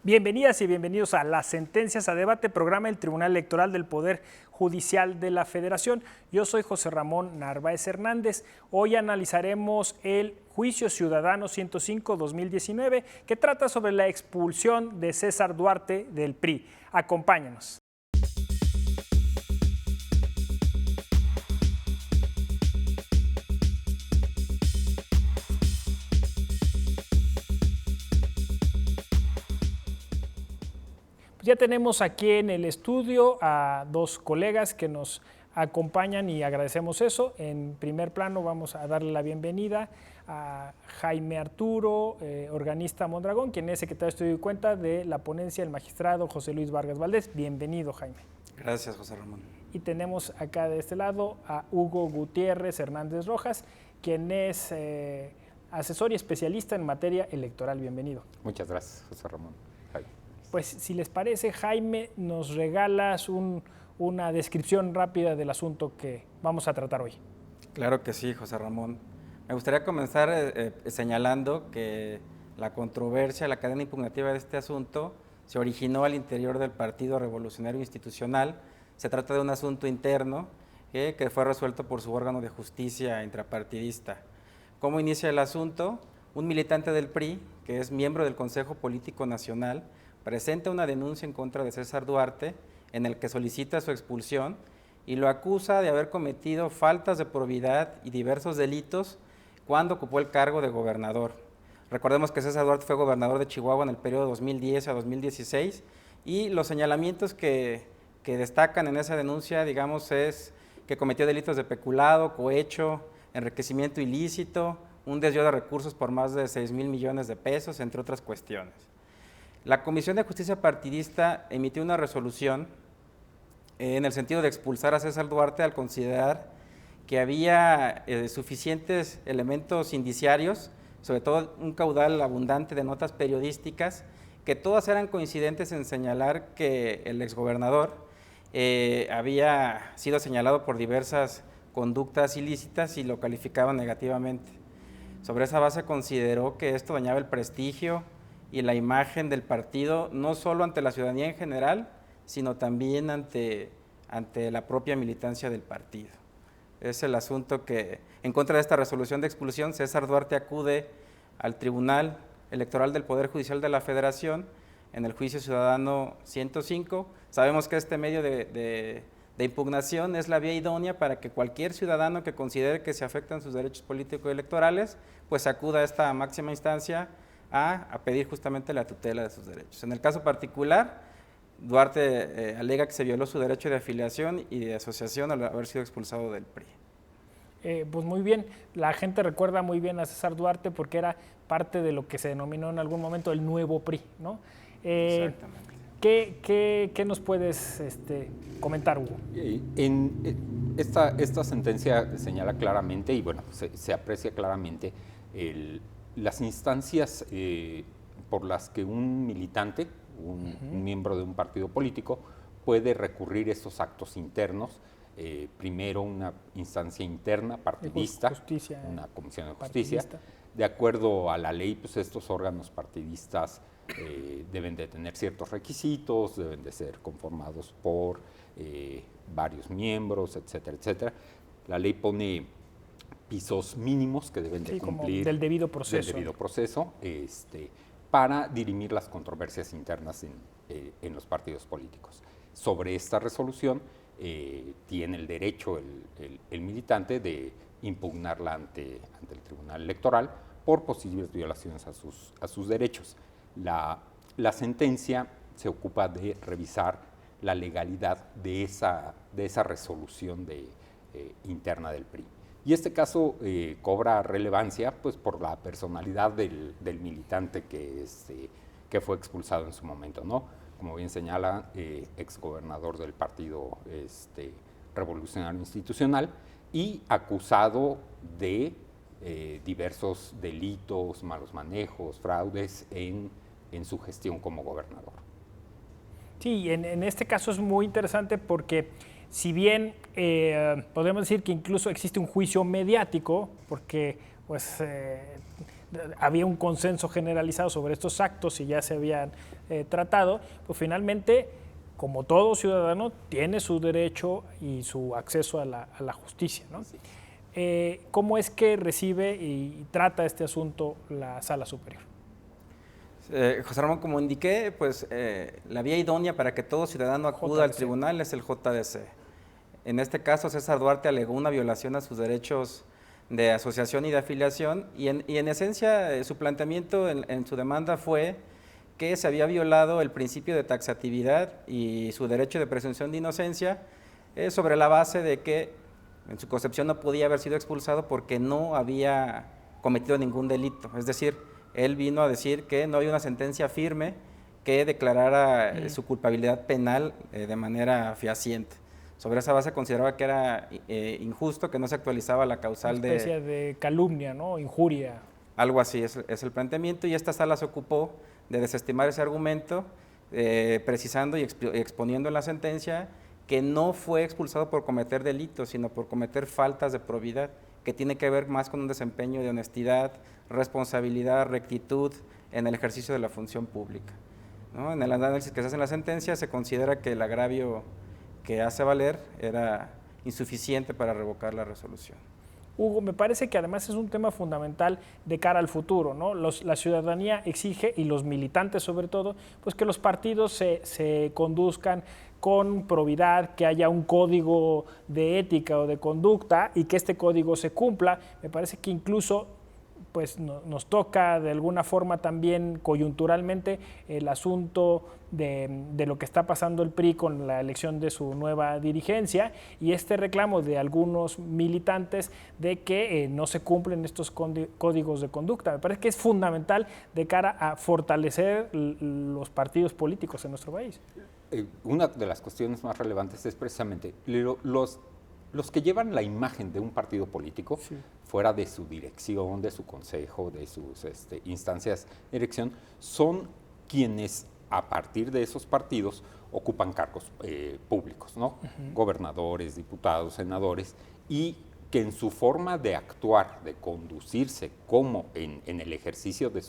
Bienvenidas y bienvenidos a Las Sentencias a Debate, programa del Tribunal Electoral del Poder Judicial de la Federación. Yo soy José Ramón Narváez Hernández. Hoy analizaremos el Juicio Ciudadano 105-2019, que trata sobre la expulsión de César Duarte del PRI. Acompáñenos. Ya tenemos aquí en el estudio a dos colegas que nos acompañan y agradecemos eso. En primer plano vamos a darle la bienvenida a Jaime Arturo, organista Mondragón, quien es secretario de Estudio y Cuenta de la ponencia del magistrado José Luis Vargas Valdés. Bienvenido, Jaime. Gracias, José Ramón. Y tenemos acá de este lado a Hugo Gutiérrez Hernández Rojas, quien es asesor y especialista en materia electoral. Bienvenido. Muchas gracias, José Ramón. Jaime. Pues si les parece, Jaime, nos regalas una descripción rápida del asunto que vamos a tratar hoy. Claro que sí, José Ramón. Me gustaría comenzar señalando que la controversia, la cadena impugnativa de este asunto se originó al interior del Partido Revolucionario Institucional. Se trata de un asunto interno que fue resuelto por su órgano de justicia intrapartidista. ¿Cómo inicia el asunto? Un militante del PRI, que es miembro del Consejo Político Nacional, presenta una denuncia en contra de César Duarte en el que solicita su expulsión y lo acusa de haber cometido faltas de probidad y diversos delitos cuando ocupó el cargo de gobernador. Recordemos que César Duarte fue gobernador de Chihuahua en el periodo 2010 a 2016 y los señalamientos que destacan en esa denuncia, digamos, es que cometió delitos de peculado, cohecho, enriquecimiento ilícito, un desvío de recursos por más de 6,000 millones de pesos, entre otras cuestiones. La Comisión de Justicia Partidista emitió una resolución en el sentido de expulsar a César Duarte al considerar que había suficientes elementos indiciarios, sobre todo un caudal abundante de notas periodísticas, que todas eran coincidentes en señalar que el exgobernador había sido señalado por diversas conductas ilícitas y lo calificaban negativamente. Sobre esa base consideró que esto dañaba el prestigio y la imagen del partido, no solo ante la ciudadanía en general, sino también ante la propia militancia del partido. Es el asunto que, en contra de esta resolución de expulsión, César Duarte acude al Tribunal Electoral del Poder Judicial de la Federación en el Juicio Ciudadano 105. Sabemos que este medio de impugnación es la vía idónea para que cualquier ciudadano que considere que se afectan sus derechos políticos y electorales, pues acuda a esta máxima instancia a pedir justamente la tutela de sus derechos. En el caso particular, Duarte alega que se violó su derecho de afiliación y de asociación al haber sido expulsado del PRI. Pues muy bien, la gente recuerda muy bien a César Duarte porque era parte de lo que se denominó en algún momento el nuevo PRI, ¿no? Exactamente. ¿Qué nos puedes comentar, Hugo? Esta sentencia señala claramente, y bueno, se aprecia claramente las instancias por las que un militante, un miembro de un partido político, puede recurrir estos actos internos. Primero una instancia interna partidista, una comisión de justicia. De acuerdo a la ley, pues estos órganos partidistas deben de tener ciertos requisitos, deben de ser conformados por varios miembros, etcétera, etcétera. La ley pone pisos mínimos que deben de cumplir como del debido proceso, para dirimir las controversias internas en los partidos políticos. Sobre esta resolución tiene el derecho el militante de impugnarla ante el Tribunal Electoral por posibles violaciones a sus derechos. La sentencia se ocupa de revisar la legalidad de esa resolución interna del PRI. Y este caso cobra relevancia pues, por la personalidad del militante que fue expulsado en su momento, ¿no? Como bien señala, exgobernador del Partido Revolucionario Institucional y acusado de diversos delitos, malos manejos, fraudes en su gestión como gobernador. Sí, en este caso es muy interesante porque si bien podemos decir que incluso existe un juicio mediático, porque pues, había un consenso generalizado sobre estos actos y ya se habían tratado, pues finalmente, como todo ciudadano, tiene su derecho y su acceso a la justicia, ¿no? Sí. ¿Cómo es que recibe y trata este asunto la Sala Superior? José Ramón, como indiqué, pues la vía idónea para que todo ciudadano acuda al tribunal es el JDC. En este caso, César Duarte alegó una violación a sus derechos de asociación y de afiliación, y en esencia su planteamiento en su demanda fue que se había violado el principio de taxatividad y su derecho de presunción de inocencia sobre la base de que en su concepción no podía haber sido expulsado porque no había cometido ningún delito. Es decir, él vino a decir que no había una sentencia firme que declarara su culpabilidad penal de manera fehaciente. Sobre esa base consideraba que era injusto, que no se actualizaba la causal una especie de calumnia, ¿no? Injuria. Algo así es el planteamiento, y esta sala se ocupó de desestimar ese argumento, precisando y exponiendo en la sentencia que no fue expulsado por cometer delitos, sino por cometer faltas de probidad, que tiene que ver más con un desempeño de honestidad, responsabilidad, rectitud en el ejercicio de la función pública, ¿no? En el análisis que se hace en la sentencia se considera que el agravio que hace valer era insuficiente para revocar la resolución. Hugo, me parece que además es un tema fundamental de cara al futuro, ¿no? La ciudadanía exige, y los militantes sobre todo, pues que los partidos se conduzcan con probidad, que haya un código de ética o de conducta y que este código se cumpla. Me parece que incluso pues nos toca de alguna forma también coyunturalmente el asunto de lo que está pasando el PRI con la elección de su nueva dirigencia y este reclamo de algunos militantes de que no se cumplen estos códigos de conducta. Me parece que es fundamental de cara a fortalecer los partidos políticos en nuestro país. Una de las cuestiones más relevantes es precisamente los que llevan la imagen de un partido político, sí, fuera de su dirección, de su consejo, de sus instancias de elección, son quienes a partir de esos partidos ocupan cargos públicos, ¿no? Gobernadores, diputados, senadores, y que en su forma de actuar, de conducirse como en el ejercicio de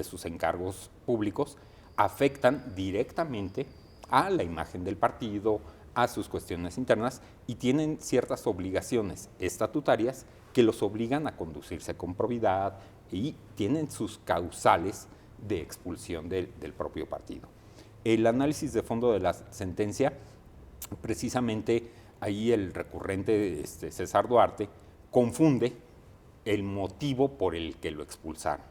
sus encargos públicos, afectan directamente a la imagen del partido, a sus cuestiones internas, y tienen ciertas obligaciones estatutarias que los obligan a conducirse con probidad y tienen sus causales de expulsión del propio partido. El análisis de fondo de la sentencia, precisamente ahí el recurrente César Duarte confunde el motivo por el que lo expulsaron.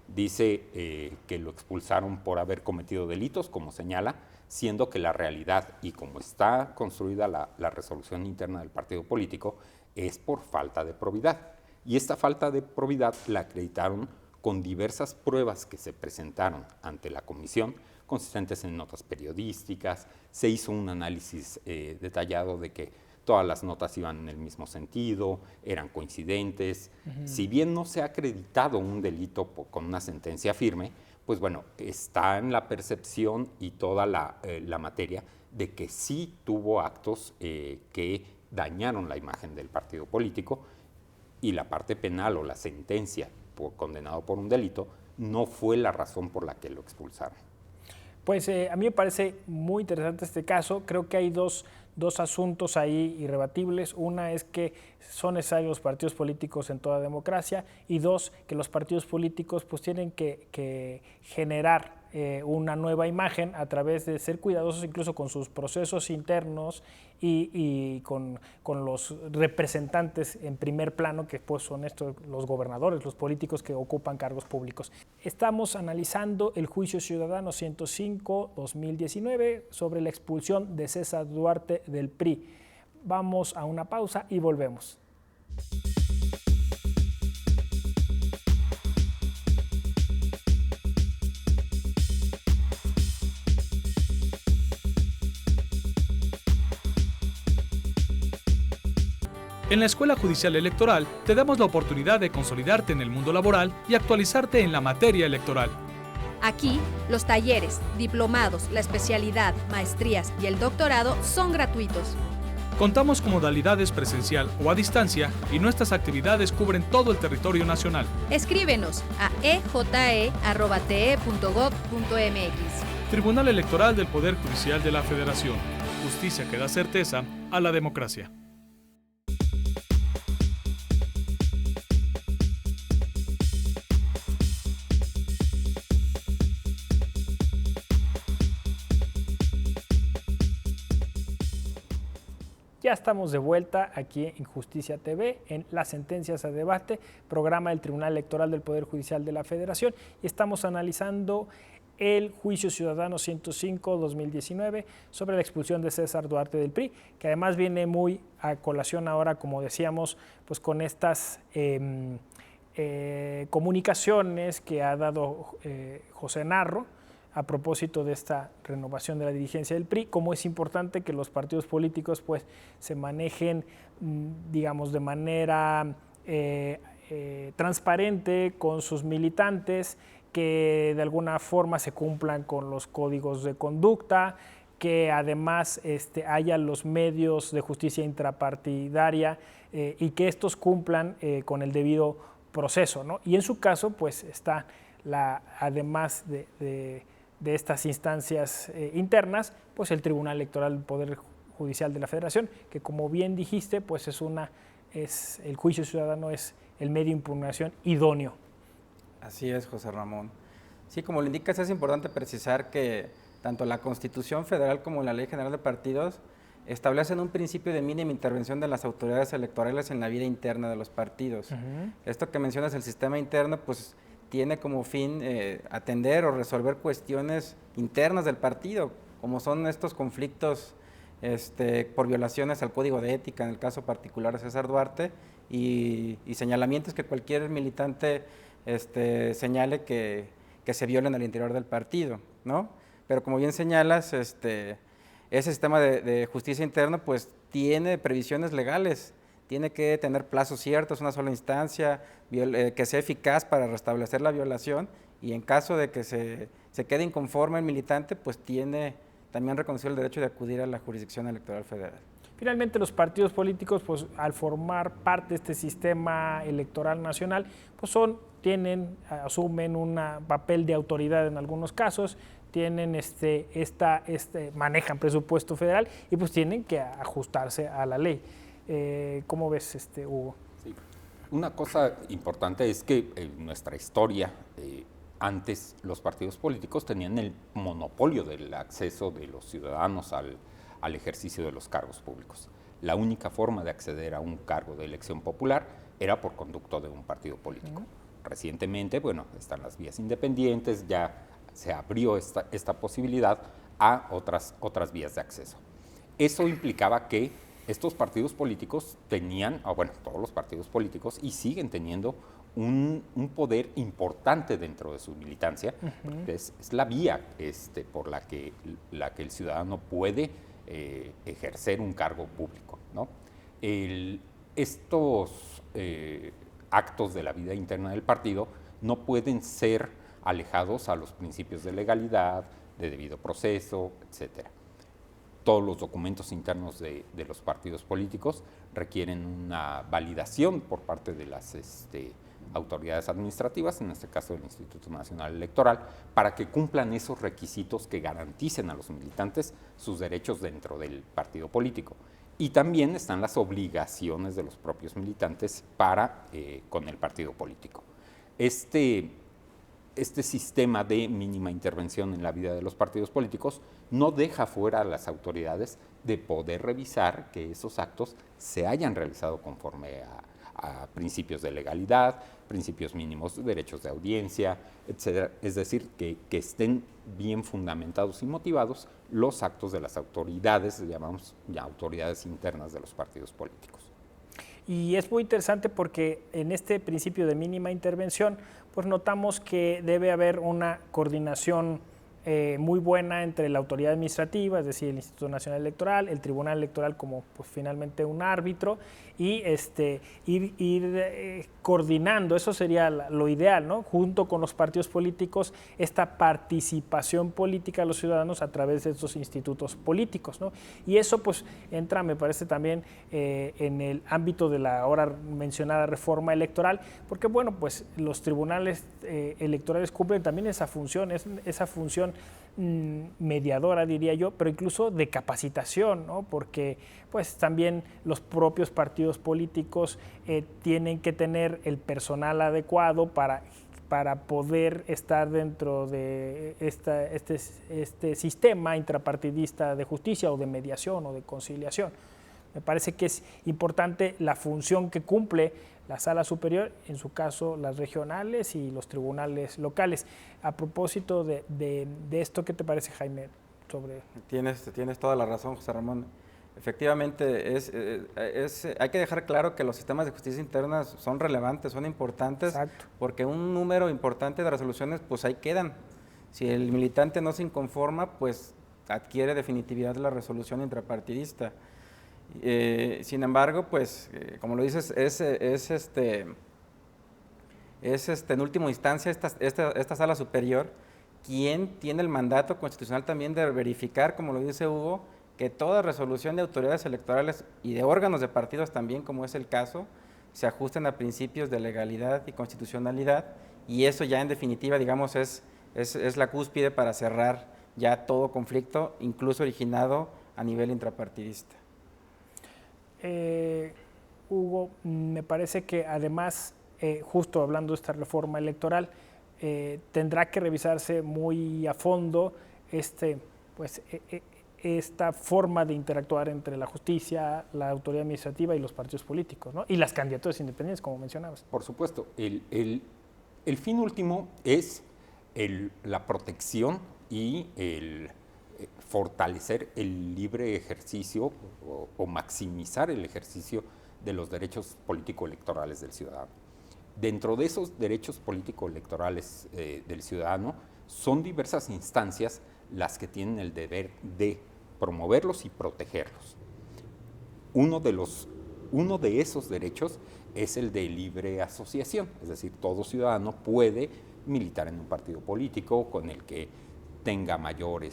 Dice que lo expulsaron por haber cometido delitos, como señala, siendo que la realidad y como está construida la resolución interna del partido político es por falta de probidad. Y esta falta de probidad la acreditaron con diversas pruebas que se presentaron ante la comisión, consistentes en notas periodísticas. Se hizo un análisis detallado de que todas las notas iban en el mismo sentido, eran coincidentes. Si bien no se ha acreditado un delito con una sentencia firme, pues bueno, está en la percepción y toda la materia de que sí tuvo actos que dañaron la imagen del partido político, y la parte penal o la sentencia condenado por un delito no fue la razón por la que lo expulsaron. Pues a mí me parece muy interesante este caso. Creo que hay dos asuntos ahí irrebatibles. Una es que son necesarios los partidos políticos en toda democracia, y dos, que los partidos políticos pues tienen que generar una nueva imagen a través de ser cuidadosos incluso con sus procesos internos y con los representantes en primer plano, que pues son los gobernadores, los políticos que ocupan cargos públicos. Estamos analizando el juicio ciudadano 105-2019 sobre la expulsión de César Duarte del PRI. Vamos a una pausa y volvemos. En la Escuela Judicial Electoral te damos la oportunidad de consolidarte en el mundo laboral y actualizarte en la materia electoral. Aquí, los talleres, diplomados, la especialidad, maestrías y el doctorado son gratuitos. Contamos con modalidades presencial o a distancia y nuestras actividades cubren todo el territorio nacional. Escríbenos a eje.te.gov.mx. Tribunal Electoral del Poder Judicial de la Federación. Justicia que da certeza a la democracia. Ya estamos de vuelta aquí en Justicia TV, en Las Sentencias a Debate, programa del Tribunal Electoral del Poder Judicial de la Federación, y estamos analizando el Juicio Ciudadano 105-2019 sobre la expulsión de César Duarte del PRI, que además viene muy a colación ahora, como decíamos, pues con estas comunicaciones que ha dado José Narro a propósito de esta renovación de la dirigencia del PRI, cómo es importante que los partidos políticos pues se manejen, digamos, de manera transparente con sus militantes, que de alguna forma se cumplan con los códigos de conducta, que además haya los medios de justicia intrapartidaria y que estos cumplan con el debido proceso, ¿no? Y en su caso pues está además de estas instancias internas, pues el Tribunal Electoral del Poder Judicial de la Federación, que como bien dijiste, pues el juicio ciudadano es el medio de impugnación idóneo. Así es, José Ramón. Sí, como lo indicas, es importante precisar que tanto la Constitución Federal como la Ley General de Partidos establecen un principio de mínima intervención de las autoridades electorales en la vida interna de los partidos. Esto que mencionas, el sistema interno, pues tiene como fin atender o resolver cuestiones internas del partido, como son estos conflictos por violaciones al Código de Ética, en el caso particular de César Duarte, y señalamientos que cualquier militante señale que se violen al interior del partido, ¿no? Pero como bien señalas, ese sistema de justicia interna pues tiene previsiones legales, tiene que tener plazos ciertos, una sola instancia, que sea eficaz para restablecer la violación, y en caso de que se quede inconforme el militante, pues tiene también reconocido el derecho de acudir a la jurisdicción electoral federal. Finalmente, los partidos políticos, pues al formar parte de este sistema electoral nacional, pues asumen un papel de autoridad en algunos casos, tienen manejan presupuesto federal y pues tienen que ajustarse a la ley. ¿Cómo ves, Hugo? Sí. Una cosa importante es que en nuestra historia, antes los partidos políticos tenían el monopolio del acceso de los ciudadanos al ejercicio de los cargos públicos. La única forma de acceder a un cargo de elección popular era por conducto de un partido político. Recientemente, bueno, están las vías independientes, ya se abrió esta posibilidad a otras vías de acceso. Eso implicaba que estos partidos políticos tenían, todos los partidos políticos, y siguen teniendo un poder importante dentro de su militancia, porque es la vía por la que el ciudadano puede ejercer un cargo público, ¿no? Estos actos de la vida interna del partido no pueden ser alejados a los principios de legalidad, de debido proceso, etcétera. Todos los documentos internos de los partidos políticos requieren una validación por parte de las autoridades administrativas, en este caso del Instituto Nacional Electoral, para que cumplan esos requisitos que garanticen a los militantes sus derechos dentro del partido político. Y también están las obligaciones de los propios militantes con el partido político. Este sistema de mínima intervención en la vida de los partidos políticos no deja fuera a las autoridades de poder revisar que esos actos se hayan realizado conforme a principios de legalidad, principios mínimos de derechos de audiencia, etcétera. Es decir, que estén bien fundamentados y motivados los actos de las autoridades, llamamos ya autoridades internas de los partidos políticos. Y es muy interesante porque en este principio de mínima intervención, pues notamos que debe haber una coordinación muy buena entre la autoridad administrativa, es decir, el Instituto Nacional Electoral, el Tribunal Electoral como pues, finalmente un árbitro, y ir coordinando, eso sería lo ideal, ¿no? Junto con los partidos políticos, esta participación política de los ciudadanos a través de estos institutos políticos, ¿no? Y eso pues entra, me parece, también en el ámbito de la ahora mencionada reforma electoral, porque bueno, pues los tribunales electorales cumplen también esa función, esa función mediadora, diría yo, pero incluso de capacitación, ¿no? Porque pues también los propios partidos políticos tienen que tener el personal adecuado para poder estar dentro de este sistema intrapartidista de justicia o de mediación o de conciliación. Me parece que es importante la función que cumple la Sala Superior, en su caso las regionales y los tribunales locales. A propósito de esto, ¿qué te parece, Jaime? Tienes toda la razón, José Ramón. Efectivamente, hay que dejar claro que los sistemas de justicia interna son relevantes, son importantes. Exacto. Porque un número importante de resoluciones, pues ahí quedan. Si el militante no se inconforma, pues adquiere definitividad la resolución intrapartidista. Sin embargo, pues, como lo dices, en última instancia esta Sala Superior quien tiene el mandato constitucional también de verificar, como lo dice Hugo, que toda resolución de autoridades electorales y de órganos de partidos también, como es el caso, se ajusten a principios de legalidad y constitucionalidad, y eso ya en definitiva, digamos, es la cúspide para cerrar ya todo conflicto, incluso originado a nivel intrapartidista. Hugo, me parece que además, justo hablando de esta reforma electoral, tendrá que revisarse muy a fondo esta forma de interactuar entre la justicia, la autoridad administrativa y los partidos políticos, ¿no? Y las candidaturas independientes, como mencionabas. Por supuesto, el fin último es la protección y el fortalecer el libre ejercicio o maximizar el ejercicio de los derechos político-electorales del ciudadano. Dentro de esos derechos político-electorales del ciudadano, son diversas instancias las que tienen el deber de promoverlos y protegerlos. Uno de esos derechos es el de libre asociación, es decir, todo ciudadano puede militar en un partido político con el que tenga mayor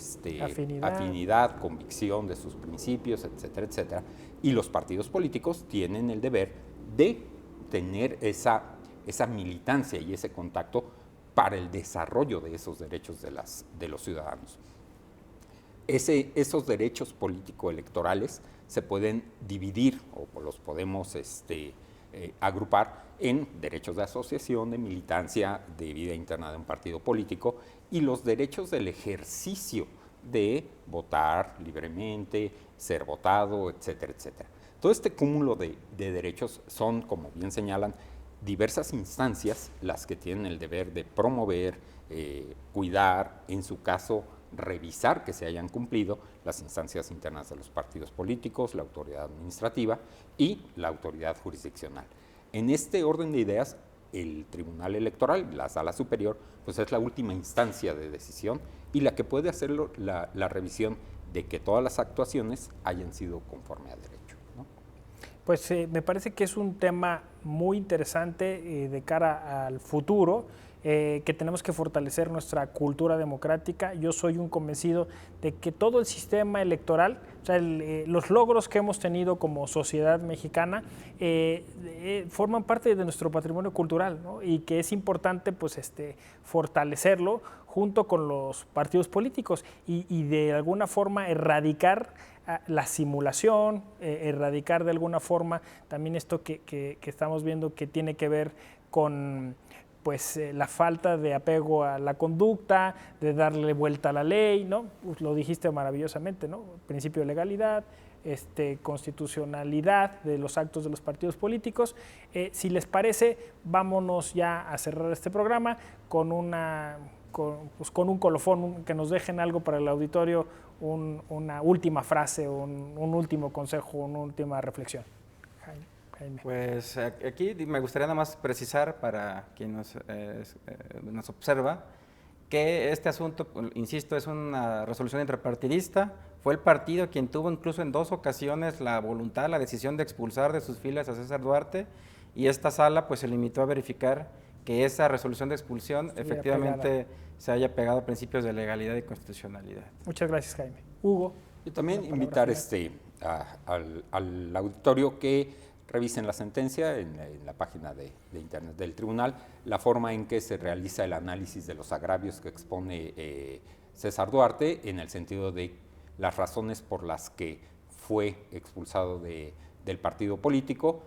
afinidad, convicción de sus principios, etcétera, etcétera. Y los partidos políticos tienen el deber de tener esa militancia y ese contacto para el desarrollo de esos derechos de los ciudadanos. Esos derechos político-electorales se pueden dividir o los podemos agrupar en derechos de asociación, de militancia, de vida interna de un partido político y los derechos del ejercicio de votar libremente, ser votado, etcétera, etcétera. Todo este cúmulo de derechos son, como bien señalan, diversas instancias las que tienen el deber de promover, cuidar, en su caso, revisar que se hayan cumplido las instancias internas de los partidos políticos, la autoridad administrativa y la autoridad jurisdiccional. En este orden de ideas, el Tribunal Electoral, la Sala Superior, pues es la última instancia de decisión y la que puede hacer la revisión de que todas las actuaciones hayan sido conforme a derecho, ¿no? Pues me parece que es un tema muy interesante de cara al futuro, que tenemos que fortalecer nuestra cultura democrática. Yo soy un convencido de que todo el sistema electoral, o sea, los logros que hemos tenido como sociedad mexicana forman parte de nuestro patrimonio cultural, ¿no? Y que es importante pues, fortalecerlo junto con los partidos políticos y de alguna forma erradicar la simulación, erradicar de alguna forma también esto que estamos viendo que tiene que ver con pues la falta de apego a la conducta, de darle vuelta a la ley, ¿no? Pues lo dijiste maravillosamente, ¿no? Principio de legalidad, constitucionalidad de los actos de los partidos políticos. Si les parece, vámonos ya a cerrar este programa con un colofón, que nos dejen algo para el auditorio, una última frase, un último consejo, una última reflexión. Jaime. Pues aquí me gustaría nada más precisar para quien nos observa que este asunto, insisto, es una resolución intrapartidista. Fue el partido quien tuvo incluso en 2 ocasiones la voluntad, la decisión de expulsar de sus filas a César Duarte, y esta sala pues se limitó a verificar que esa resolución de expulsión efectivamente se haya pegado a principios de legalidad y constitucionalidad. Muchas gracias, Jaime. Hugo. Y también invitar al auditorio que revisen la sentencia en la página de internet del tribunal, la forma en que se realiza el análisis de los agravios que expone César Duarte, en el sentido de las razones por las que fue expulsado del partido político.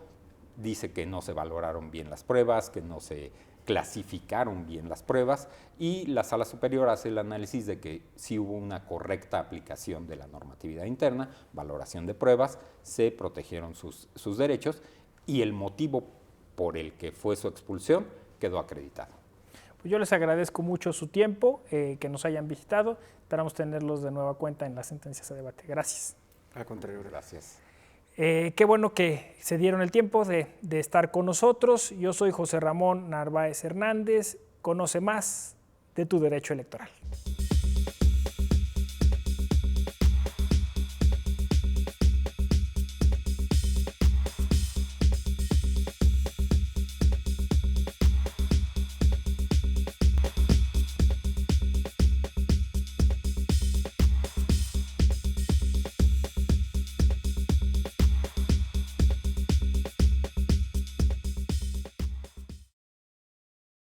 Dice que no se valoraron bien las pruebas, que no se clasificaron bien las pruebas, y la Sala Superior hace el análisis de que sí hubo una correcta aplicación de la normatividad interna, valoración de pruebas, se protegieron sus derechos, y el motivo por el que fue su expulsión quedó acreditado. Pues yo les agradezco mucho su tiempo, que nos hayan visitado. Esperamos tenerlos de nueva cuenta en las sentencias a debate. Gracias. Al contrario, Gracias. Qué bueno que se dieron el tiempo de estar con nosotros. Yo soy José Ramón Narváez Hernández. Conoce más de tu derecho electoral.